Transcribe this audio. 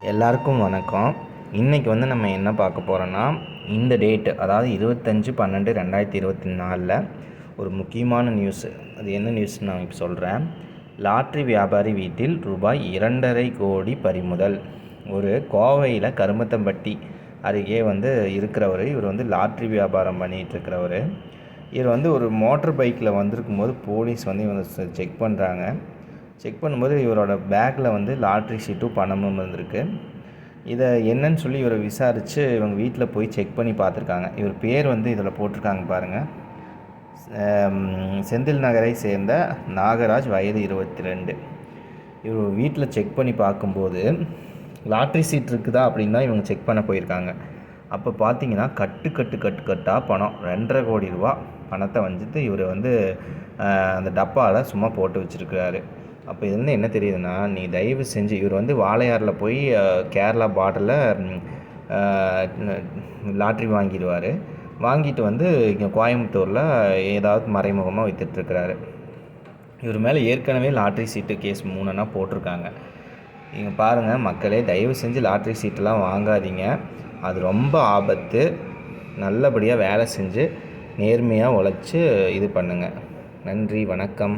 எல்லாருக்கும் வணக்கம். இன்றைக்கி நம்ம என்ன பார்க்க போகிறோன்னா, இந்த டேட்டு அதாவது 25/12/2024 ஒரு முக்கியமான நியூஸு. அது என்ன நியூஸ்ன்னு நான் இப்போ சொல்கிறேன். லாட்ரி வியாபாரி வீட்டில் ரூபாய் 2.5 கோடி பறிமுதல். ஒரு கோவையில் கருமத்தம்பட்டி அருகே இருக்கிறவர். இவர் லாட்ரி வியாபாரம் பண்ணிகிட்ருக்கிறவர். இவர் ஒரு மோட்டர் பைக்கில் வந்திருக்கும்போது போலீஸ் இவங்க செக் பண்ணுறாங்க. செக் பண்ணும்போது இவரோட பேக்கில் லாட்ரி சீட்டும் பணமும் இருந்திருக்கு. இதை என்னன்னு சொல்லி இவரை விசாரித்து இவங்க வீட்டில் போய் செக் பண்ணி பார்த்துருக்காங்க. இவர் பேர் இதில் போட்டிருக்காங்க பாருங்கள். செந்தில் நகரை சேர்ந்த நாகராஜ், வயது 22. இவர் வீட்டில் செக் பண்ணி பார்க்கும்போது லாட்ரி சீட் இருக்குதா அப்படின்னு தான் இவங்க செக் பண்ண போயிருக்காங்க. அப்போ பார்த்தீங்கன்னா கட்டாக பணம் 2.5 கோடி ரூபா பணத்தை இவர் அந்த டப்பாவில் சும்மா போட்டு வச்சுருக்கிறாரு. அப்போ இதுலேருந்து என்ன தெரியுதுன்னா, நீ தயவு செஞ்சு இவர் வாளையாரில் போய் கேரளா பார்டரில் லாட்ரி வாங்கிடுவார். வாங்கிட்டு இங்கே கோயம்புத்தூரில் ஏதாவது மறைமுகமாக விற்றுட்ருக்கிறாரு. இவர் மேலே ஏற்கனவே லாட்ரி சீட்டு கேஸ் 3 போட்டிருக்காங்க. இங்கே பாருங்கள் மக்களே, தயவு செஞ்சு லாட்ரி சீட்டெல்லாம் வாங்காதீங்க. அது ரொம்ப ஆபத்து. நல்லபடியாக வேலை செஞ்சு நேர்மையாக உழைச்சி இது பண்ணுங்கள். நன்றி, வணக்கம்.